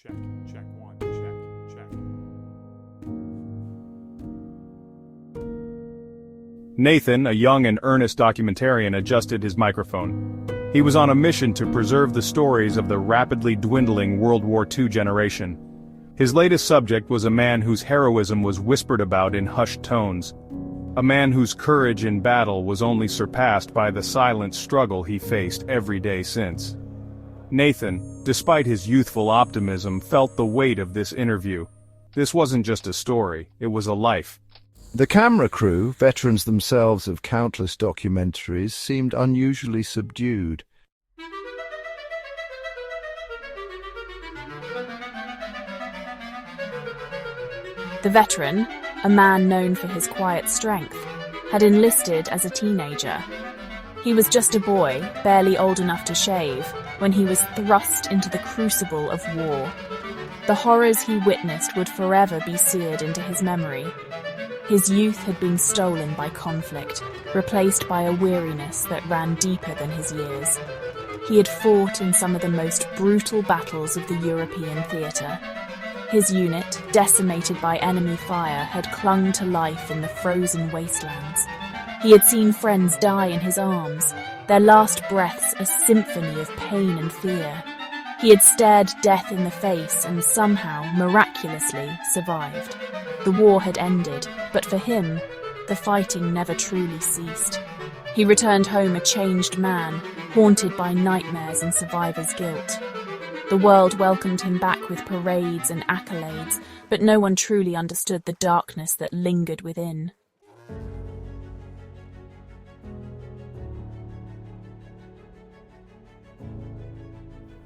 Check, check one, check, check. Nathan, a young and earnest documentarian, adjusted his microphone. He was on a mission to preserve the stories of the rapidly dwindling World War II generation. His latest subject was a man whose heroism was whispered about in hushed tones. A man whose courage in battle was only surpassed by the silent struggle he faced every day since. Nathan, despite his youthful optimism, felt the weight of this interview. This wasn't just a story, it was a life. The camera crew, veterans themselves of countless documentaries, seemed unusually subdued. The veteran, a man known for his quiet strength, had enlisted as a teenager. He was just a boy, barely old enough to shave, when he was thrust into the crucible of war. The horrors he witnessed would forever be seared into his memory. His youth had been stolen by conflict, replaced by a weariness that ran deeper than his years. He had fought in some of the most brutal battles of the European theatre. His unit, decimated by enemy fire, had clung to life in the frozen wastelands. He had seen friends die in his arms, their last breaths a symphony of pain and fear. He had stared death in the face and somehow, miraculously, survived. The war had ended, but for him, the fighting never truly ceased. He returned home a changed man, haunted by nightmares and survivor's guilt. The world welcomed him back with parades and accolades, but no one truly understood the darkness that lingered within.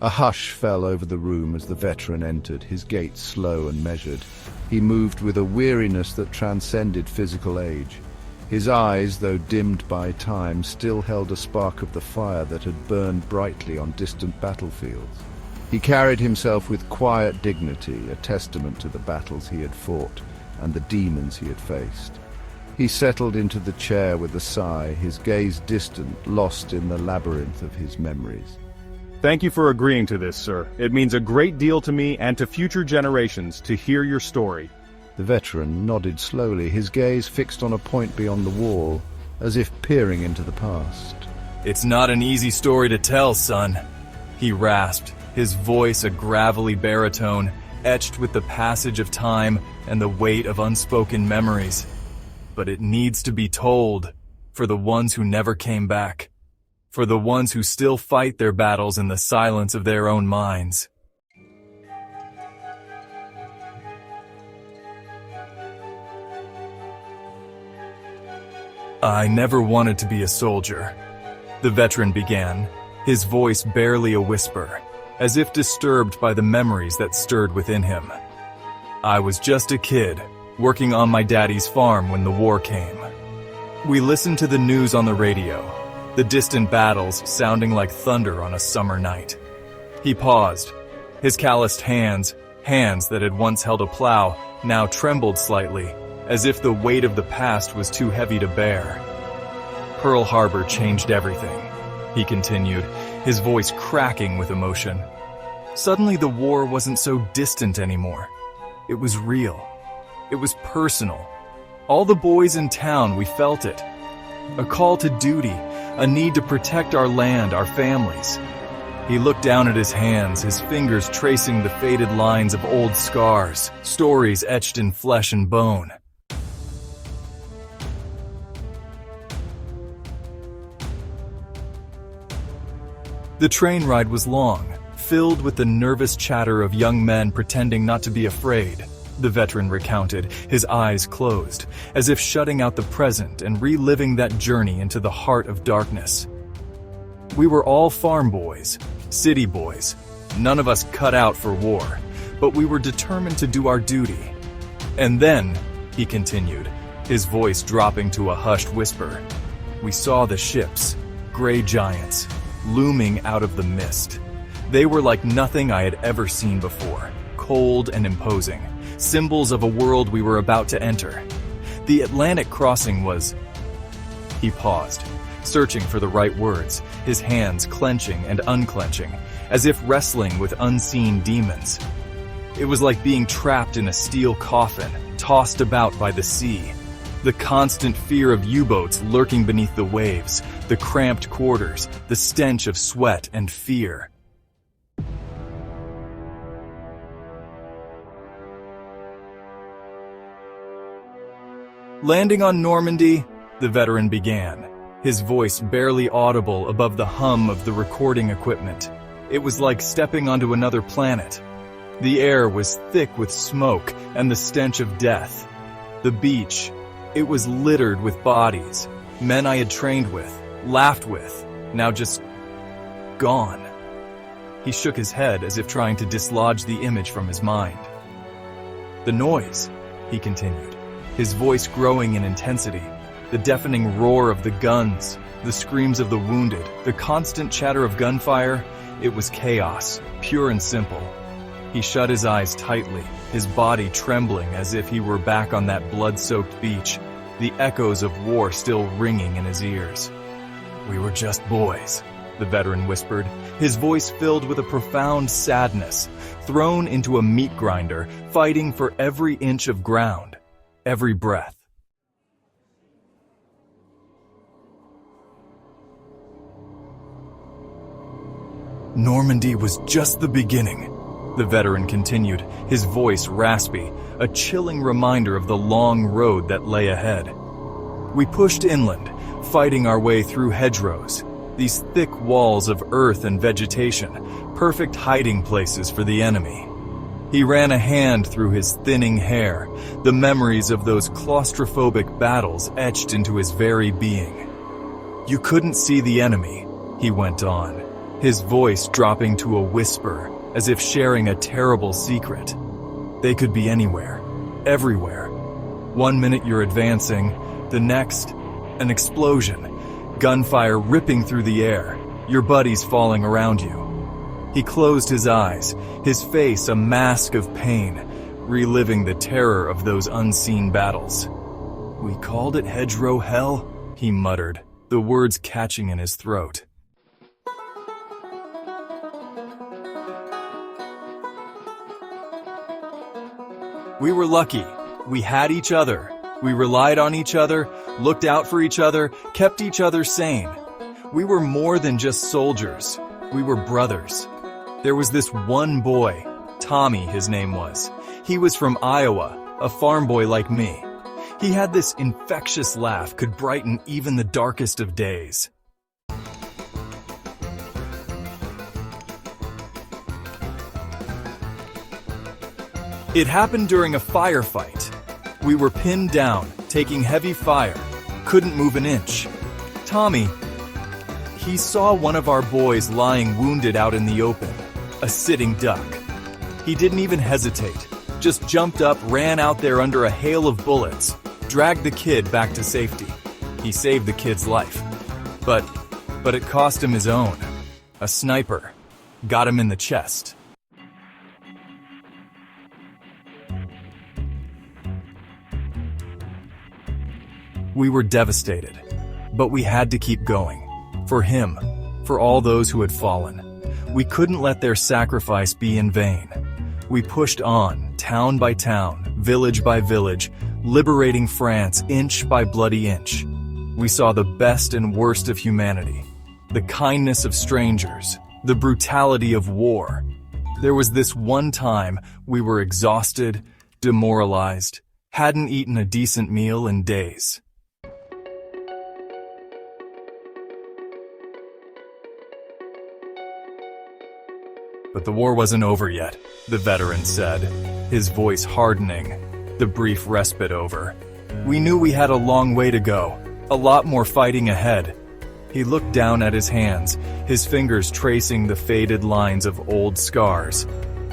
A hush fell over the room as the veteran entered, his gait slow and measured. He moved with a weariness that transcended physical age. His eyes, though dimmed by time, still held a spark of the fire that had burned brightly on distant battlefields. He carried himself with quiet dignity, a testament to the battles he had fought and the demons he had faced. He settled into the chair with a sigh, his gaze distant, lost in the labyrinth of his memories. Thank you for agreeing to this, sir. It means a great deal to me and to future generations to hear your story. The veteran nodded slowly, his gaze fixed on a point beyond the wall, as if peering into the past. It's not an easy story to tell, son, he rasped, his voice a gravelly baritone, etched with the passage of time and the weight of unspoken memories. But it needs to be told, for the ones who never came back. For the ones who still fight their battles in the silence of their own minds. I never wanted to be a soldier, the veteran began, his voice barely a whisper, as if disturbed by the memories that stirred within him. I was just a kid, working on my daddy's farm when the war came. We listened to the news on the radio, the distant battles sounding like thunder on a summer night. He paused. His calloused hands that had once held a plow, now trembled slightly, as if the weight of the past was too heavy to bear. Pearl Harbor changed everything, he continued, his voice cracking with emotion. Suddenly the war wasn't so distant anymore. It was real. It was personal. All the boys in town, we felt it. A call to duty, a need to protect our land, our families. He looked down at his hands, his fingers tracing the faded lines of old scars, stories etched in flesh and bone. The train ride was long, filled with the nervous chatter of young men pretending not to be afraid. The veteran recounted, his eyes closed, as if shutting out the present and reliving that journey into the heart of darkness. We were all farm boys, city boys, none of us cut out for war, but we were determined to do our duty. And then, he continued, his voice dropping to a hushed whisper, we saw the ships, gray giants, looming out of the mist. They were like nothing I had ever seen before, cold and imposing. Symbols of a world we were about to enter. The Atlantic crossing was... He paused, searching for the right words, his hands clenching and unclenching, as if wrestling with unseen demons. It was like being trapped in a steel coffin, tossed about by the sea. The constant fear of U-boats lurking beneath the waves, the cramped quarters, the stench of sweat and fear. Landing on Normandy, the veteran began, his voice barely audible above the hum of the recording equipment. It was like stepping onto another planet. The air was thick with smoke and the stench of death. The beach, it was littered with bodies, men I had trained with, laughed with, now just gone. He shook his head as if trying to dislodge the image from his mind. The noise, he continued, his voice growing in intensity, the deafening roar of the guns, the screams of the wounded, the constant chatter of gunfire, it was chaos, pure and simple. He shut his eyes tightly, his body trembling as if he were back on that blood-soaked beach, the echoes of war still ringing in his ears. "We were just boys," the veteran whispered, his voice filled with a profound sadness, thrown into a meat grinder, fighting for every inch of ground, every breath. Normandy was just the beginning, the veteran continued, his voice raspy, a chilling reminder of the long road that lay ahead. We pushed inland, fighting our way through hedgerows, these thick walls of earth and vegetation, perfect hiding places for the enemy. He ran a hand through his thinning hair, the memories of those claustrophobic battles etched into his very being. "You couldn't see the enemy," he went on, his voice dropping to a whisper, as if sharing a terrible secret. "They could be anywhere, everywhere. One minute you're advancing, the next, an explosion, gunfire ripping through the air, your buddies falling around you." He closed his eyes, his face a mask of pain, reliving the terror of those unseen battles. "We called it hedgerow hell," he muttered, the words catching in his throat. We were lucky. We had each other. We relied on each other, looked out for each other, kept each other sane. We were more than just soldiers. We were brothers. There was this one boy, Tommy his name was. He was from Iowa, a farm boy like me. He had this infectious laugh, could brighten even the darkest of days. It happened during a firefight. We were pinned down, taking heavy fire, couldn't move an inch. Tommy, he saw one of our boys lying wounded out in the open, a sitting duck. He didn't even hesitate, just jumped up, ran out there under a hail of bullets, dragged the kid back to safety. He saved the kid's life. But it cost him his own. A sniper got him in the chest. We were devastated, but we had to keep going. For him, for all those who had fallen. We couldn't let their sacrifice be in vain. We pushed on, town by town, village by village, liberating France inch by bloody inch. We saw the best and worst of humanity, the kindness of strangers, the brutality of war. There was this one time we were exhausted, demoralized, hadn't eaten a decent meal in days. But the war wasn't over yet, the veteran said, his voice hardening, the brief respite over. We knew we had a long way to go, a lot more fighting ahead. He looked down at his hands, his fingers tracing the faded lines of old scars,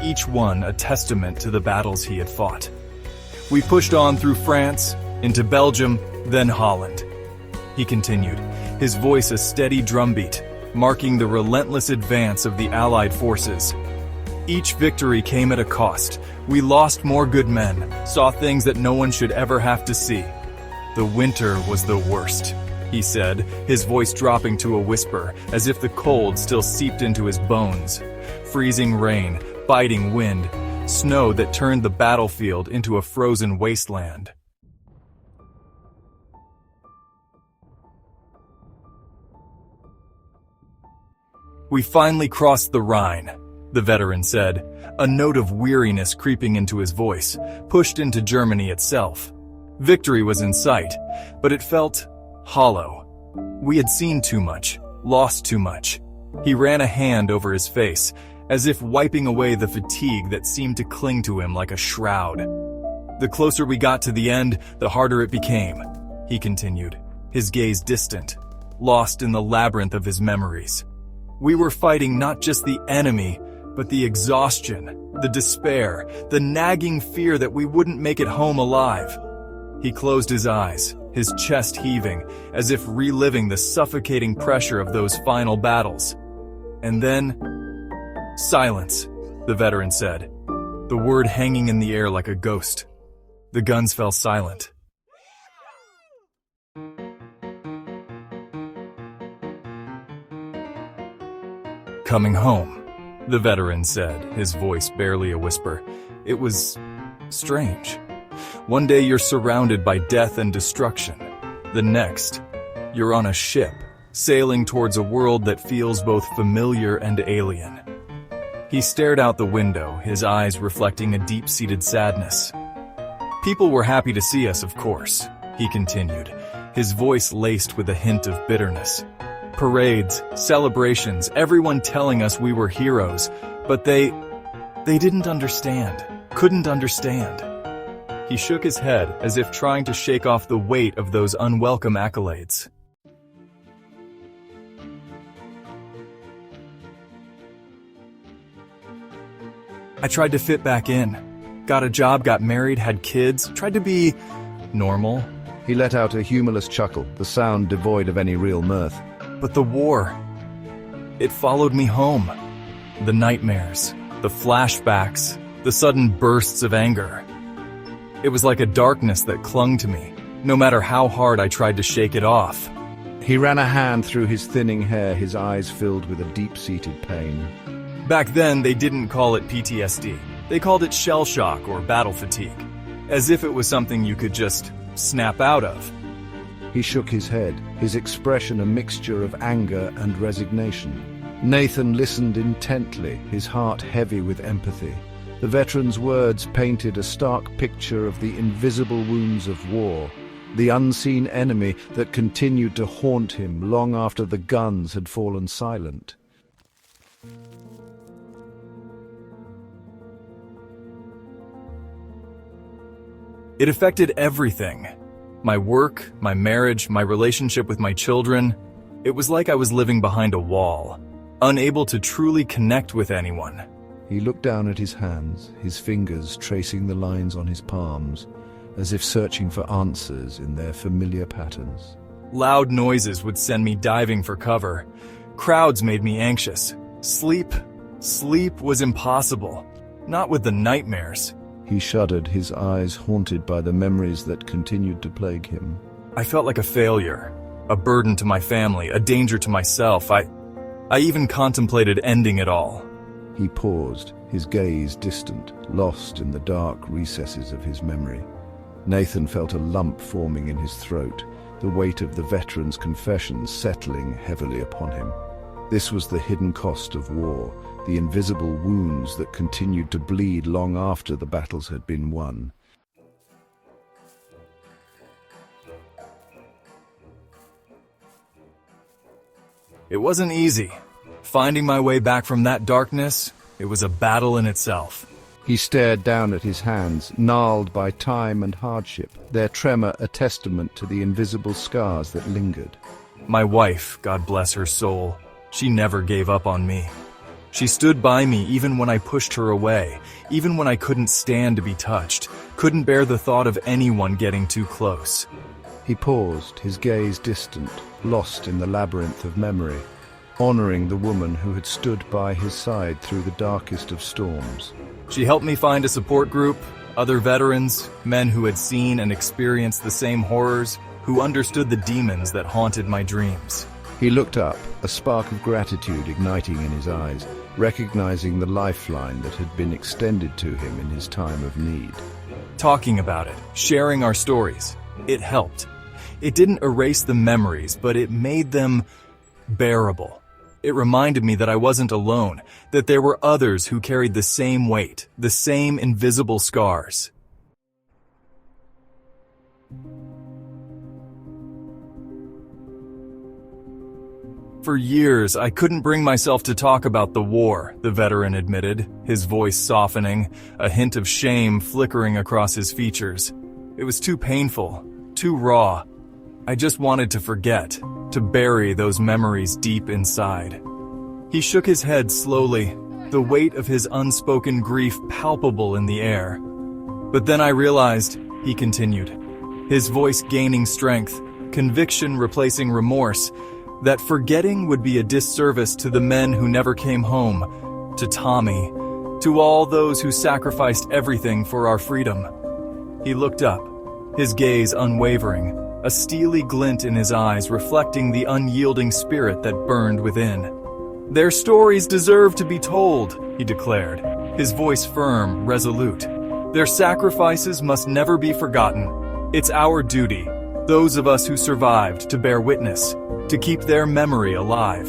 each one a testament to the battles he had fought. We pushed on through France, into Belgium, then Holland. He continued, his voice a steady drumbeat, marking the relentless advance of the Allied forces. Each victory came at a cost. We lost more good men, saw things that no one should ever have to see. The winter was the worst, he said, his voice dropping to a whisper, as if the cold still seeped into his bones. Freezing rain, biting wind, snow that turned the battlefield into a frozen wasteland. "We finally crossed the Rhine," the veteran said, a note of weariness creeping into his voice, pushed into Germany itself. Victory was in sight, but it felt hollow. We had seen too much, lost too much. He ran a hand over his face, as if wiping away the fatigue that seemed to cling to him like a shroud. "The closer we got to the end, the harder it became," he continued, his gaze distant, lost in the labyrinth of his memories. "We were fighting not just the enemy, but the exhaustion, the despair, the nagging fear that we wouldn't make it home alive." He closed his eyes, his chest heaving, as if reliving the suffocating pressure of those final battles. And then, "Silence," the veteran said, the word hanging in the air like a ghost. The guns fell silent. "Coming home," the veteran said, his voice barely a whisper. It was strange. One day you're surrounded by death and destruction. The next, you're on a ship, sailing towards a world that feels both familiar and alien. He stared out the window, his eyes reflecting a deep-seated sadness. "People were happy to see us, of course," he continued, his voice laced with a hint of bitterness. "Parades, celebrations, everyone telling us we were heroes, but they didn't understand, couldn't understand." He shook his head as if trying to shake off the weight of those unwelcome accolades. "I tried to fit back in. Got a job, got married, had kids, tried to be normal. He let out a humorless chuckle, the sound devoid of any real mirth. But the war, it followed me home. The nightmares, the flashbacks, the sudden bursts of anger. It was like a darkness that clung to me, no matter how hard I tried to shake it off." He ran a hand through his thinning hair, his eyes filled with a deep-seated pain. Back then, they didn't call it PTSD. They called it shell shock or battle fatigue, as if it was something you could just snap out of. He shook his head, his expression a mixture of anger and resignation. Nathan listened intently, his heart heavy with empathy. The veteran's words painted a stark picture of the invisible wounds of war, the unseen enemy that continued to haunt him long after the guns had fallen silent. It affected everything. My work, my marriage, my relationship with my children. It was like I was living behind a wall, unable to truly connect with anyone. He looked down at his hands, his fingers tracing the lines on his palms, as if searching for answers in their familiar patterns. Loud noises would send me diving for cover. Crowds made me anxious. Sleep was impossible. Not with the nightmares. He shuddered, his eyes haunted by the memories that continued to plague him. I felt like a failure, a burden to my family, a danger to myself. I even contemplated ending it all. He paused, his gaze distant, lost in the dark recesses of his memory. Nathan felt a lump forming in his throat, the weight of the veteran's confession settling heavily upon him. This was the hidden cost of war, the invisible wounds that continued to bleed long after the battles had been won. It wasn't easy. Finding my way back from that darkness, it was a battle in itself. He stared down at his hands, gnarled by time and hardship, their tremor a testament to the invisible scars that lingered. My wife, God bless her soul, she never gave up on me. She stood by me even when I pushed her away, even when I couldn't stand to be touched, couldn't bear the thought of anyone getting too close. He paused, his gaze distant, lost in the labyrinth of memory, honoring the woman who had stood by his side through the darkest of storms. She helped me find a support group, other veterans, men who had seen and experienced the same horrors, who understood the demons that haunted my dreams. He looked up, a spark of gratitude igniting in his eyes. recognizing the lifeline that had been extended to him in his time of need. Talking about it, sharing our stories, it helped. It didn't erase the memories, but it made them bearable. It reminded me that I wasn't alone, that there were others who carried the same weight, the same invisible scars. For years, I couldn't bring myself to talk about the war, the veteran admitted, his voice softening, a hint of shame flickering across his features. It was too painful, too raw. I just wanted to forget, to bury those memories deep inside. He shook his head slowly, the weight of his unspoken grief palpable in the air. But then I realized, he continued, his voice gaining strength, conviction replacing remorse, that forgetting would be a disservice to the men who never came home, to Tommy, to all those who sacrificed everything for our freedom. He looked up, his gaze unwavering, a steely glint in his eyes reflecting the unyielding spirit that burned within. Their stories deserve to be told, he declared, his voice firm, resolute. Their sacrifices must never be forgotten. It's our duty, those of us who survived, to bear witness, to keep their memory alive.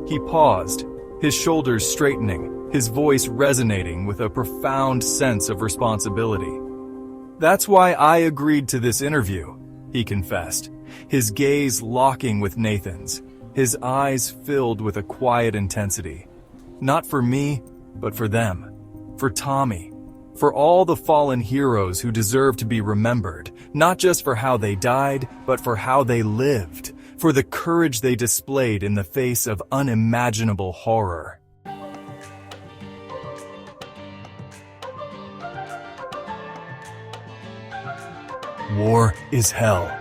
He paused, his shoulders straightening, his voice resonating with a profound sense of responsibility. That's why I agreed to this interview, he confessed, his gaze locking with Nathan's, his eyes filled with a quiet intensity. Not for me, but for them, for Tommy, for all the fallen heroes who deserve to be remembered, not just for how they died, but for how they lived, for the courage they displayed in the face of unimaginable horror. War is hell,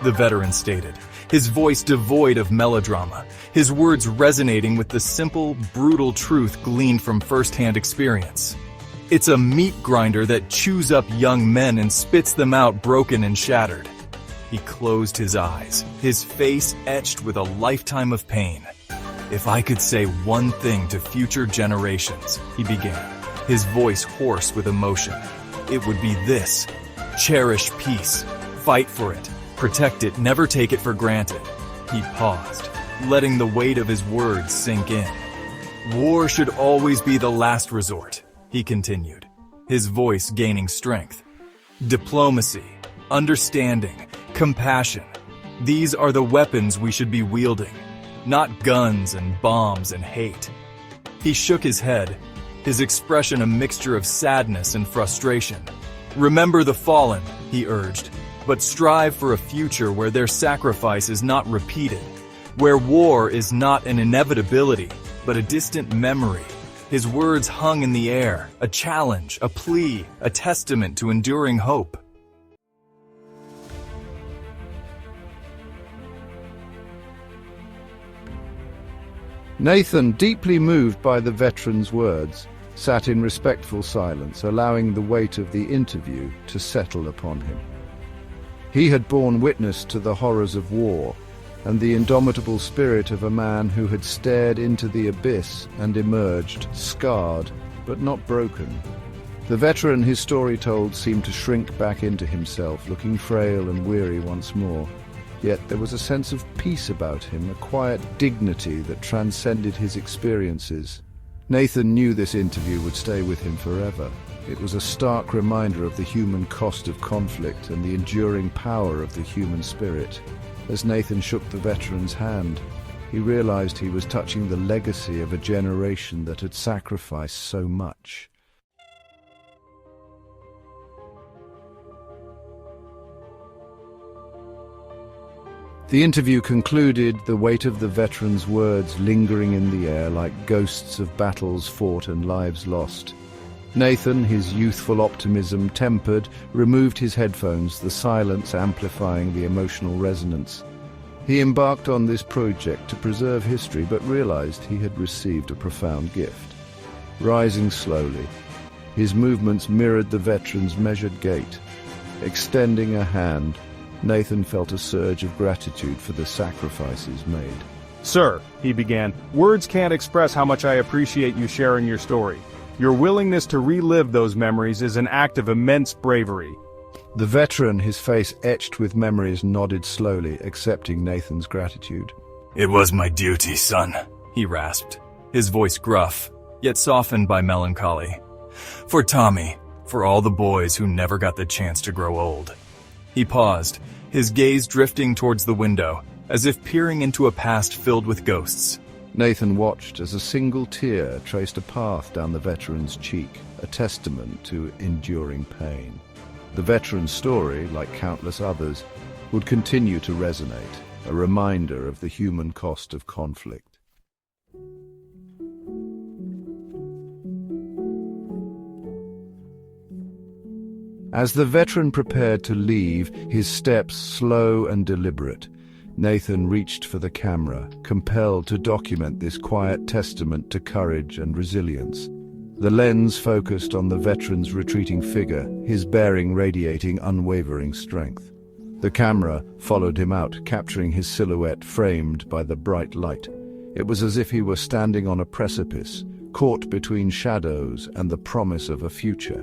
the veteran stated, his voice devoid of melodrama, his words resonating with the simple, brutal truth gleaned from first-hand experience. It's a meat grinder that chews up young men and spits them out broken and shattered. He closed his eyes, his face etched with a lifetime of pain. If I could say one thing to future generations, he began, his voice hoarse with emotion, it would be this: cherish peace, fight for it, protect it, never take it for granted. He paused, letting the weight of his words sink in. War should always be the last resort, he continued, his voice gaining strength. Diplomacy, understanding, compassion, these are the weapons we should be wielding, not guns and bombs and hate. He shook his head, his expression a mixture of sadness and frustration. Remember the fallen, he urged, but strive for a future where their sacrifice is not repeated, where war is not an inevitability, but a distant memory. His words hung in the air, a challenge, a plea, a testament to enduring hope. Nathan, deeply moved by the veteran's words, sat in respectful silence, allowing the weight of the interview to settle upon him. He had borne witness to the horrors of war and the indomitable spirit of a man who had stared into the abyss and emerged, scarred, but not broken. The veteran his story told seemed to shrink back into himself, looking frail and weary once more. Yet there was a sense of peace about him, a quiet dignity that transcended his experiences. Nathan knew this interview would stay with him forever. It was a stark reminder of the human cost of conflict and the enduring power of the human spirit. As Nathan shook the veteran's hand, he realized he was touching the legacy of a generation that had sacrificed so much. The interview concluded, the weight of the veteran's words lingering in the air like ghosts of battles fought and lives lost. Nathan, his youthful optimism tempered, removed his headphones, the silence amplifying the emotional resonance. He embarked on this project to preserve history, but realized he had received a profound gift. Rising slowly, his movements mirrored the veteran's measured gait. Extending a hand, Nathan felt a surge of gratitude for the sacrifices made. "Sir," he began, "words can't express how much I appreciate you sharing your story. Your willingness to relive those memories is an act of immense bravery." The veteran, his face etched with memories, nodded slowly, accepting Nathan's gratitude. "It was my duty, son," he rasped, his voice gruff, yet softened by melancholy. "For Tommy, for all the boys who never got the chance to grow old." He paused, his gaze drifting towards the window, as if peering into a past filled with ghosts. Nathan watched as a single tear traced a path down the veteran's cheek, a testament to enduring pain. The veteran's story, like countless others, would continue to resonate, a reminder of the human cost of conflict. As the veteran prepared to leave, his steps slow and deliberate, Nathan reached for the camera, compelled to document this quiet testament to courage and resilience. The lens focused on the veteran's retreating figure, his bearing radiating unwavering strength. The camera followed him out, capturing his silhouette framed by the bright light. It was as if he were standing on a precipice, caught between shadows and the promise of a future.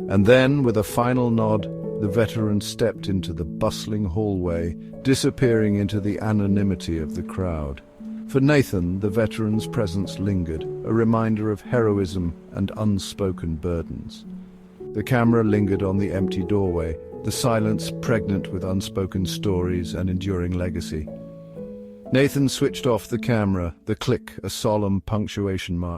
And then, with a final nod, the veteran stepped into the bustling hallway, disappearing into the anonymity of the crowd. For Nathan, the veteran's presence lingered, a reminder of heroism and unspoken burdens. The camera lingered on the empty doorway, the silence pregnant with unspoken stories and enduring legacy. Nathan switched off the camera, the click a solemn punctuation mark.